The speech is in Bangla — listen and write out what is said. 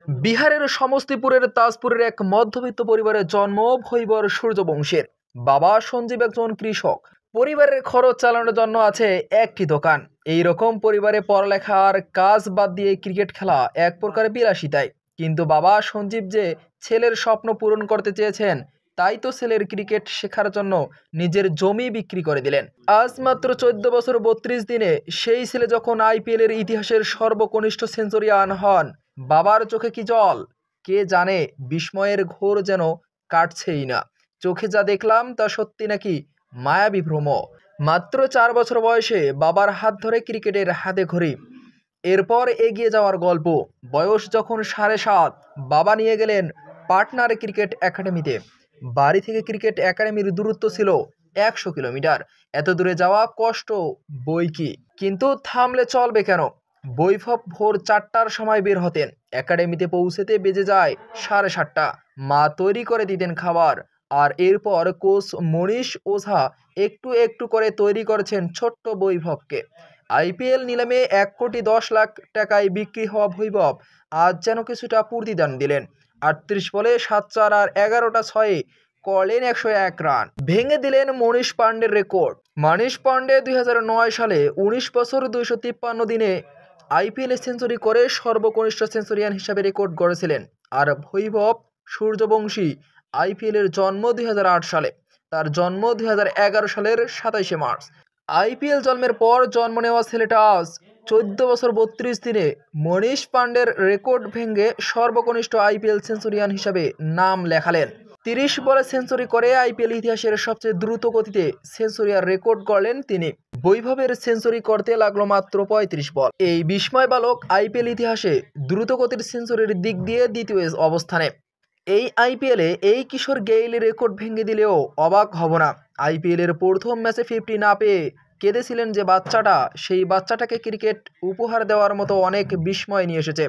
বিহারের সমস্তিপুরের তাজপুরের এক মধ্যবিত্ত পরিবারে জন্ম ভৈবর সূর্যবংশের। বাবা সঞ্জীব একজন কৃষক। পরিবারের খরচ চালানোর জন্য আছে একটি দোকান। এই রকম পরিবারে পড়ালেখা আর কাজ বাদ দিয়ে ক্রিকেট খেলা এক প্রকার বিলাসিতাই। কিন্তু বাবা সঞ্জীব যে ছেলের স্বপ্ন পূরণ করতে চেয়েছেন, তাই তো ছেলের ক্রিকেট শেখার জন্য নিজের জমি বিক্রি করে দিলেন। আজ মাত্র 14 বছর 32 দিনে সেই ছেলে যখন আইপিএল এর ইতিহাসের সর্বকনিষ্ঠ সেঞ্চুরিয়ান হন, বাবার চোখে কি জল কে জানে। বিস্ময়ের ঘোর যেন কাটছেই না। চোখে যা দেখলাম তা সত্যি নাকি মায়াবী ভ্রম। মাত্র 4 বছর বয়সে বাবার হাত ধরে ক্রিকেটের হাতে খড়ি, এরপর এগিয়ে যাওয়ার গল্প। বয়স যখন 7.5, বাবা নিয়ে গেলেন পাটনার ক্রিকেট একাডেমিতে। বাড়ি থেকে ক্রিকেট একাডেমির দূরত্ব ছিল 100 কিলোমিটার। এত দূরে যাওয়া কষ্ট বই কি, কিন্তু থামলে চলবে কেন। বৈভব ভোর 4টার সময় বের হতেন, একাডেমিতে পৌঁছতে বেজে যায় 7:30। মা তৈরি করে দিতেন খাবার, আর এরপর কোচ মনীষ ওঝা একটু একটু করে তৈরি করেছেন ছোট্ট বৈভবকে। আইপিএল নিলামে 1,10,00,000 টাকায় বিক্রি হওয়া বৈভব আজ যেন কিছুটা প্রতিদান দিলেন। 38 বলে 7 চার আর 11টা ছয়ে করলেন 101 রান, ভেঙে দিলেন মনীষ পান্ডের রেকর্ড। মনীষ পান্ডে 2009 সালে 19 বছর 253 দিনে আইপিএল সেঞ্চুরি করে সর্বকনিষ্ঠ সেঞ্চুরিয়ান হিসাবে রেকর্ড গড়েছিলেন। আর বৈভব সূর্যবংশী আইপিএল এর জন্ম 2008 সালে, তার জন্ম 2011 সালের 27শে মার্চ। আইপিএল জন্মের পর জন্ম নেওয়া ছেলেটা আজ 14 বছর 32 দিনে মনীষ পান্ডের রেকর্ড ভেঙে সর্বকনিষ্ঠ আইপিএল সেঞ্চুরিয়ান হিসাবে নাম লেখালেন। 30 বলে সেঞ্চুরি করে আইপিএল ইতিহাসের সবচেয়ে দ্রুত গতিতে সেঞ্চুরিয়ার রেকর্ড গড়লেন তিনি। বৈভবের সেঞ্চুরি করতে লাগলো মাত্র 35 বল। এই বিস্ময় বালক আইপিএল ইতিহাসে দ্রুত গতির সেঞ্চুরির দিক দিয়ে দ্বিতীয় অবস্থানে। এই আইপিএলে এই কিশোর গেইল রেকর্ড ভেঙে দিলেও অবাক হব না। আইপিএল এর প্রথম ম্যাচে 50 না পেয়ে কেঁদেছিলেন যে বাচ্চাটা, সেই বাচ্চাটাকে ক্রিকেট উপহার দেওয়ার মতো অনেক বিস্ময় নিয়ে এসেছে।